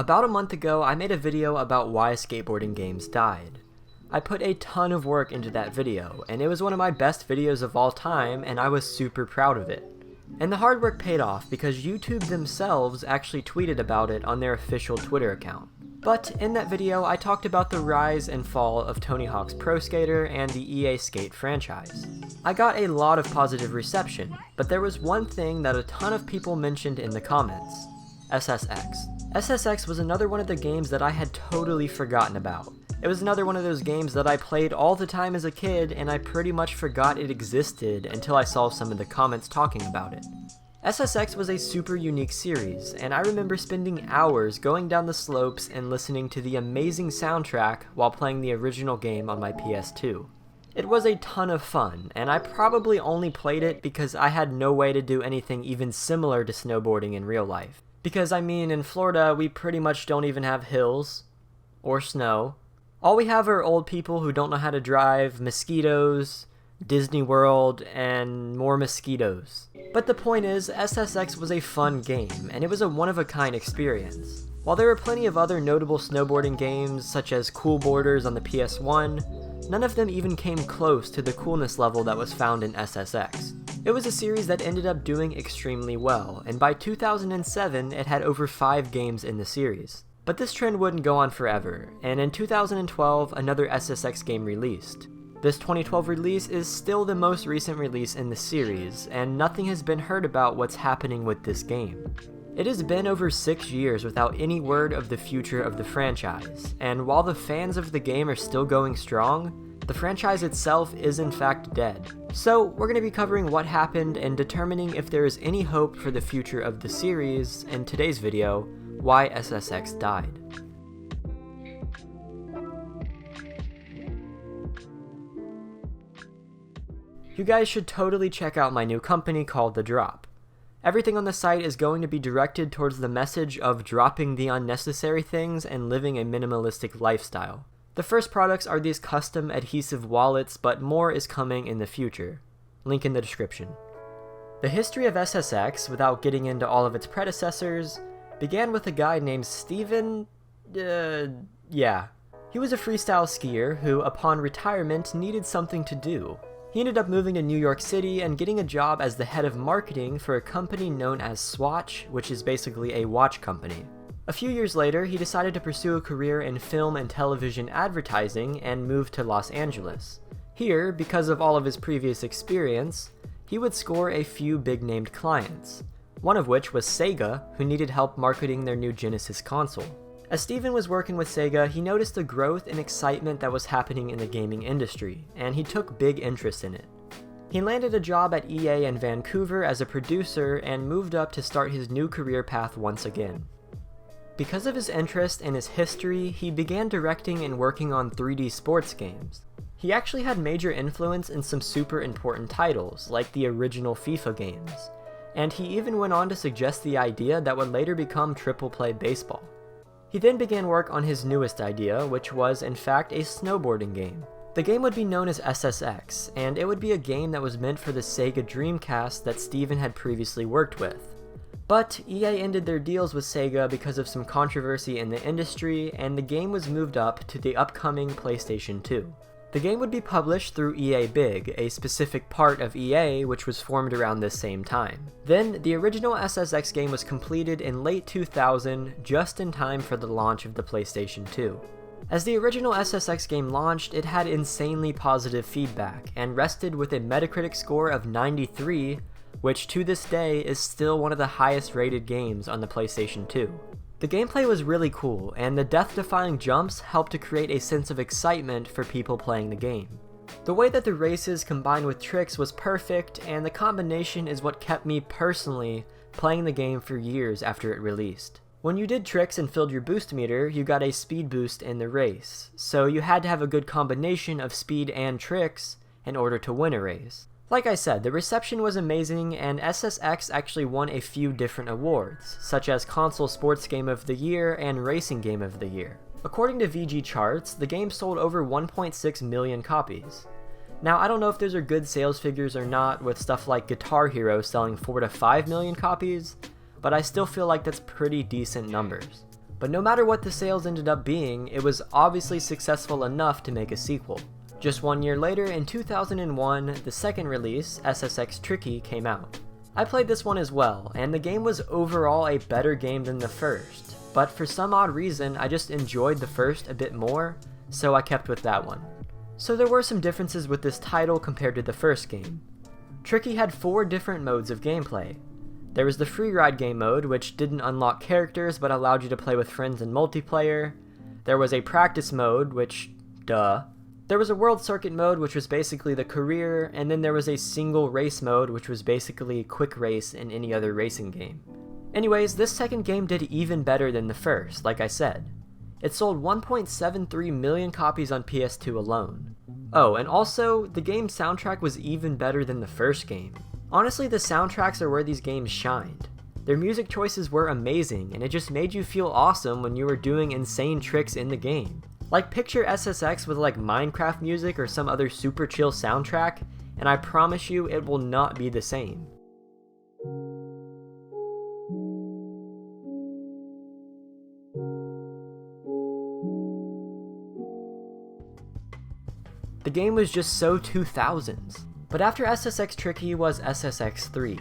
About a month ago, I made a video about why skateboarding games died. I put a ton of work into that video, and it was one of my best videos of all time, and I was super proud of it. And the hard work paid off because YouTube themselves actually tweeted about it on their official Twitter account. But in that video, I talked about the rise and fall of Tony Hawk's Pro Skater and the EA Skate franchise. I got a lot of positive reception, but there was one thing that a ton of people mentioned in the comments: SSX. SSX was another one of the games that I had totally forgotten about. It was another one of those games that I played all the time as a kid, and I pretty much forgot it existed until I saw some of the comments talking about it. SSX was a super unique series, and I remember spending hours going down the slopes and listening to the amazing soundtrack while playing the original game on my PS2. It was a ton of fun, and I probably only played it because I had no way to do anything even similar to snowboarding in real life. Because I mean, in Florida, we pretty much don't even have hills or snow. All we have are old people who don't know how to drive, mosquitoes, Disney World, and more mosquitoes. But the point is, SSX was a fun game, and it was a one-of-a-kind experience. While there were plenty of other notable snowboarding games, such as Cool Boarders on the PS1, none of them even came close to the coolness level that was found in SSX. It was a series that ended up doing extremely well, and by 2007 it had over 5 games in the series. But this trend wouldn't go on forever, and in 2012 another SSX game released. This 2012 release is still the most recent release in the series, and nothing has been heard about what's happening with this game. It has been over 6 years without any word of the future of the franchise, and while the fans of the game are still going strong, the franchise itself is in fact dead. So we're going to be covering what happened and determining if there is any hope for the future of the series in today's video, Why SSX Died. You guys should totally check out my new company called The Dropp. Everything on the site is going to be directed towards the message of dropping the unnecessary things and living a minimalistic lifestyle. The first products are these custom adhesive wallets, but more is coming in the future. Link in the description. The history of SSX, without getting into all of its predecessors, began with a guy named Steven... He was a freestyle skier who, upon retirement, needed something to do. He ended up moving to New York City and getting a job as the head of marketing for a company known as Swatch, which is basically a watch company. A few years later, he decided to pursue a career in film and television advertising and moved to Los Angeles. Here, because of all of his previous experience, he would score a few big-named clients, one of which was Sega, who needed help marketing their new Genesis console. As Steven was working with Sega, he noticed the growth and excitement that was happening in the gaming industry, and he took big interest in it. He landed a job at EA in Vancouver as a producer and moved up to start his new career path once again. Because of his interest and his history, he began directing and working on 3D sports games. He actually had major influence in some super important titles, like the original FIFA games, and he even went on to suggest the idea that would later become triple play baseball. He then began work on his newest idea, which was in fact a snowboarding game. The game would be known as SSX, and it would be a game that was meant for the Sega Dreamcast that Steven had previously worked with. But EA ended their deals with Sega because of some controversy in the industry, and the game was moved up to the upcoming PlayStation 2. The game would be published through EA Big, a specific part of EA which was formed around this same time. Then, the original SSX game was completed in late 2000, just in time for the launch of the PlayStation 2. As the original SSX game launched, it had insanely positive feedback, and rested with a Metacritic score of 93, which to this day is still one of the highest rated games on the PlayStation 2. The gameplay was really cool, and the death-defying jumps helped to create a sense of excitement for people playing the game. The way that the races combined with tricks was perfect, and the combination is what kept me personally playing the game for years after it released. When you did tricks and filled your boost meter, you got a speed boost in the race, so you had to have a good combination of speed and tricks in order to win a race. Like I said, the reception was amazing, and SSX actually won a few different awards, such as Console Sports Game of the Year and Racing Game of the Year. According to VG Charts, the game sold over 1.6 million copies. Now, I don't know if those are good sales figures or not, with stuff like Guitar Hero selling 4 to 5 million copies, but I still feel like that's pretty decent numbers. But no matter what the sales ended up being, it was obviously successful enough to make a sequel. Just 1 year later, in 2001, the second release, SSX Tricky, came out. I played this one as well, and the game was overall a better game than the first, but for some odd reason I just enjoyed the first a bit more, so I kept with that one. So there were some differences with this title compared to the first game. Tricky had 4 different modes of gameplay. There was the freeride game mode, which didn't unlock characters but allowed you to play with friends in multiplayer. There was a practice mode, which, duh. There was a world circuit mode, which was basically the career, and then there was a single race mode, which was basically a quick race in any other racing game. Anyways, this second game did even better than the first, like I said. It sold 1.73 million copies on PS2 alone. Oh, and also, the game's soundtrack was even better than the first game. Honestly, the soundtracks are where these games shined. Their music choices were amazing, and it just made you feel awesome when you were doing insane tricks in the game. Like, picture SSX with like Minecraft music or some other super chill soundtrack, and I promise you it will not be the same. The game was just so 2000s. But after SSX Tricky was SSX 3.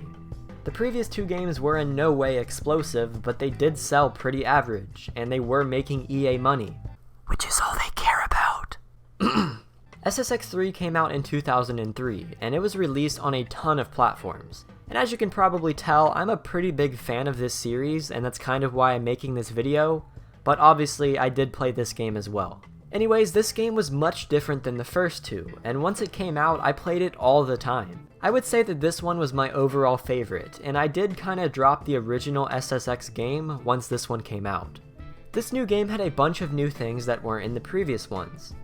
The previous 2 games were in no way explosive, but they did sell pretty average, and they were making EA money, which is all they care about. SSX 3 came out in 2003, and it was released on a ton of platforms. And as you can probably tell, I'm a pretty big fan of this series, and that's kind of why I'm making this video, but obviously I did play this game as well. Anyways, this game was much different than the first 2, and once it came out, I played it all the time. I would say that this one was my overall favorite, and I did kinda drop the original SSX game once this one came out. This new game had a bunch of new things that weren't in the previous ones.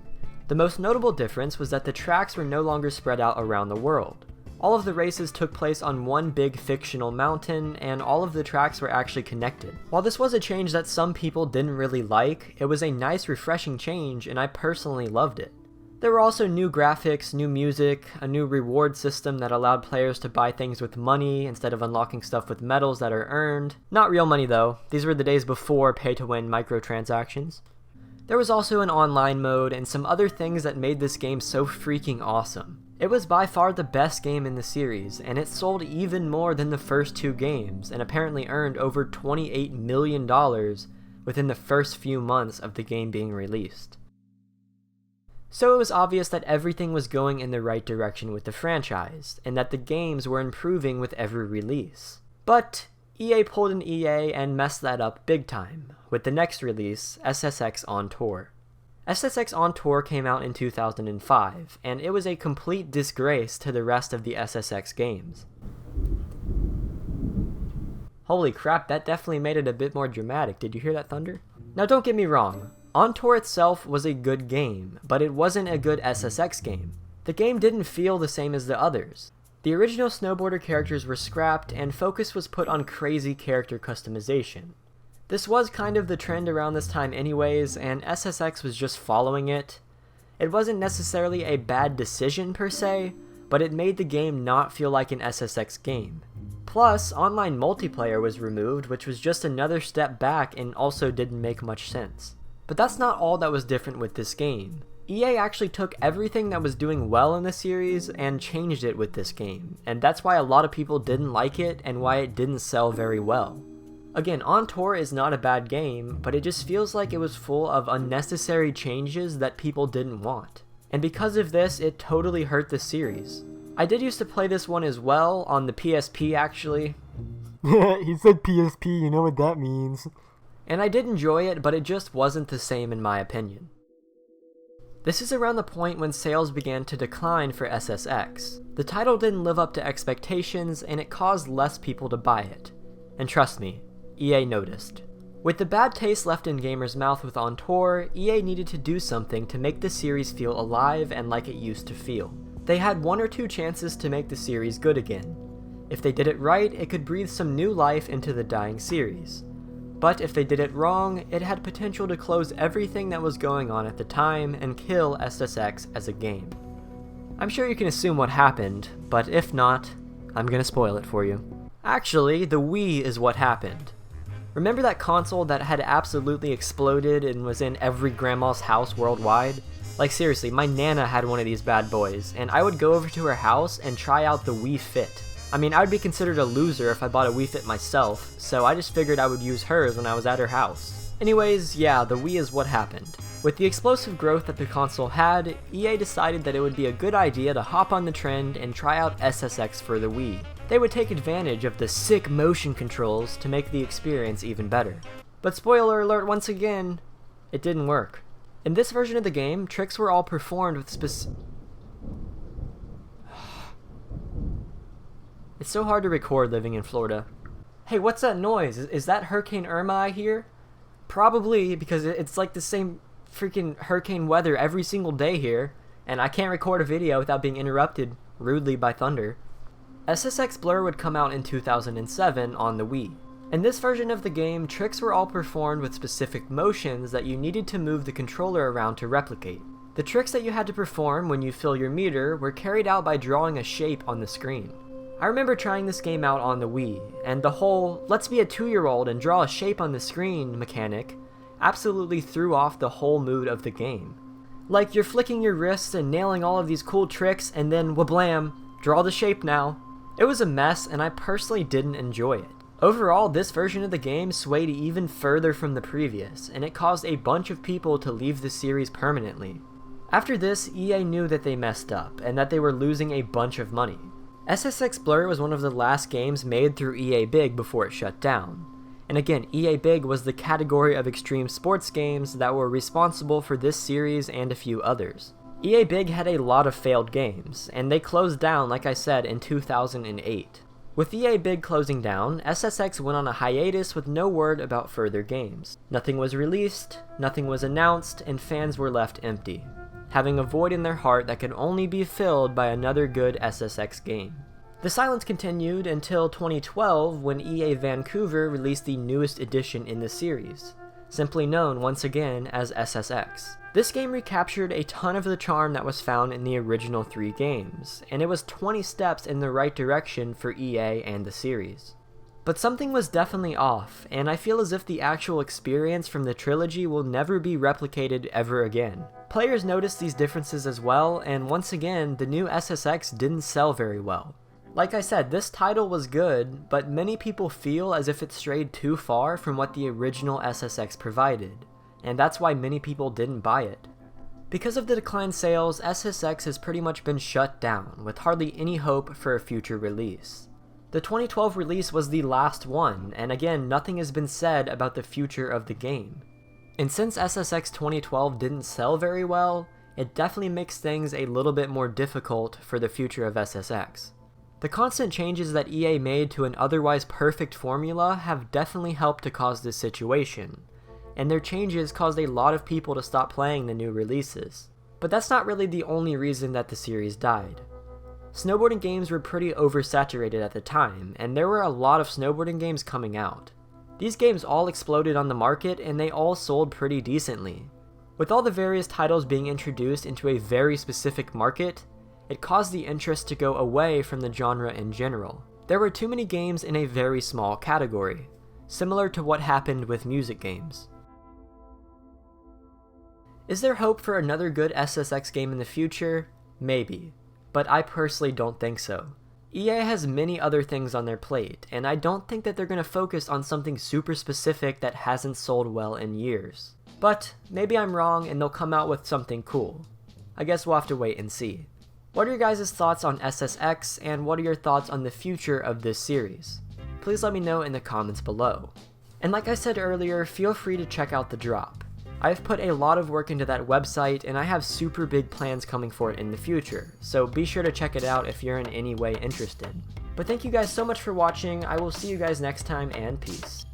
The most notable difference was that the tracks were no longer spread out around the world. All of the races took place on one big fictional mountain, and all of the tracks were actually connected. While this was a change that some people didn't really like, it was a nice refreshing change, and I personally loved it. There were also new graphics, new music, a new reward system that allowed players to buy things with money instead of unlocking stuff with medals that are earned. Not real money though, these were the days before pay-to-win microtransactions. There was also an online mode and some other things that made this game so freaking awesome. It was by far the best game in the series, and it sold even more than the first 2 games, and apparently earned over $28 million within the first few months of the game being released. So it was obvious that everything was going in the right direction with the franchise, and that the games were improving with every release. But EA pulled an EA and messed that up big time, with the next release, SSX On Tour. SSX On Tour came out in 2005, and it was a complete disgrace to the rest of the SSX games. Holy crap, that definitely made it a bit more dramatic. Did you hear that thunder? Now don't get me wrong, On Tour itself was a good game, but it wasn't a good SSX game. The game didn't feel the same as the others. The original snowboarder characters were scrapped, and focus was put on crazy character customization. This was kind of the trend around this time anyways, and SSX was just following it. It wasn't necessarily a bad decision per se, but it made the game not feel like an SSX game. Plus, online multiplayer was removed, which was just another step back and also didn't make much sense. But that's not all that was different with this game. EA actually took everything that was doing well in the series and changed it with this game, and that's why a lot of people didn't like it and why it didn't sell very well. Again, On Tour is not a bad game, but it just feels like it was full of unnecessary changes that people didn't want. And because of this, it totally hurt the series. I did used to play this one as well, on the PSP actually. He said PSP, you know what that means. And I did enjoy it, but it just wasn't the same in my opinion. This is around the point when sales began to decline for SSX. The title didn't live up to expectations, and it caused less people to buy it. And trust me, EA noticed. With the bad taste left in gamers' mouth with On Tour, EA needed to do something to make the series feel alive and like it used to feel. They had 1 or 2 chances to make the series good again. If they did it right, it could breathe some new life into the dying series. But if they did it wrong, it had potential to close everything that was going on at the time and kill SSX as a game. I'm sure you can assume what happened, but if not, I'm gonna spoil it for you. Actually, the Wii is what happened. Remember that console that had absolutely exploded and was in every grandma's house worldwide? Like seriously, my Nana had one of these bad boys, and I would go over to her house and try out the Wii Fit. I mean, I would be considered a loser if I bought a Wii Fit myself, so I just figured I would use hers when I was at her house. Anyways, yeah, the Wii is what happened. With the explosive growth that the console had, EA decided that it would be a good idea to hop on the trend and try out SSX for the Wii. They would take advantage of the sick motion controls to make the experience even better. But spoiler alert once again, it didn't work. In this version of the game, tricks were all performed with It's so hard to record living in Florida. Hey, what's that noise? Is that Hurricane Irma I hear? Probably, because it's like the same freaking hurricane weather every single day here, and I can't record a video without being interrupted rudely by thunder. SSX Blur would come out in 2007 on the Wii. In this version of the game, tricks were all performed with specific motions that you needed to move the controller around to replicate. The tricks that you had to perform when you fill your meter were carried out by drawing a shape on the screen. I remember trying this game out on the Wii, and the whole let's be a 2-year-old and draw a shape on the screen mechanic absolutely threw off the whole mood of the game. Like, you're flicking your wrists and nailing all of these cool tricks, and then wablam, draw the shape now. It was a mess, and I personally didn't enjoy it. Overall, this version of the game swayed even further from the previous, and it caused a bunch of people to leave the series permanently. After this, EA knew that they messed up, and that they were losing a bunch of money. SSX Blur was one of the last games made through EA Big before it shut down. And again, EA Big was the category of extreme sports games that were responsible for this series and a few others. EA Big had a lot of failed games, and they closed down, like I said, in 2008. With EA Big closing down, SSX went on a hiatus with no word about further games. Nothing was released, nothing was announced, and fans were left empty, having a void in their heart that could only be filled by another good SSX game. The silence continued until 2012 when EA Vancouver released the newest edition in the series, simply known once again as SSX. This game recaptured a ton of the charm that was found in the original 3 games, and it was 20 steps in the right direction for EA and the series. But something was definitely off, and I feel as if the actual experience from the trilogy will never be replicated ever again. Players noticed these differences as well, and once again, the new SSX didn't sell very well. Like I said, this title was good, but many people feel as if it strayed too far from what the original SSX provided, and that's why many people didn't buy it. Because of the declined sales, SSX has pretty much been shut down, with hardly any hope for a future release. The 2012 release was the last one, and again, nothing has been said about the future of the game. And since SSX 2012 didn't sell very well, it definitely makes things a little bit more difficult for the future of SSX. The constant changes that EA made to an otherwise perfect formula have definitely helped to cause this situation, and their changes caused a lot of people to stop playing the new releases. But that's not really the only reason that the series died. Snowboarding games were pretty oversaturated at the time, and there were a lot of snowboarding games coming out. These games all exploded on the market, and they all sold pretty decently. With all the various titles being introduced into a very specific market, it caused the interest to go away from the genre in general. There were too many games in a very small category, similar to what happened with music games. Is there hope for another good SSX game in the future? Maybe, but I personally don't think so. EA has many other things on their plate, and I don't think that they're going to focus on something super specific that hasn't sold well in years. But maybe I'm wrong and they'll come out with something cool. I guess we'll have to wait and see. What are your guys' thoughts on SSX, and what are your thoughts on the future of this series? Please let me know in the comments below. And like I said earlier, feel free to check out the Dropp. I've put a lot of work into that website, and I have super big plans coming for it in the future, so be sure to check it out if you're in any way interested. But thank you guys so much for watching. I will see you guys next time, and peace.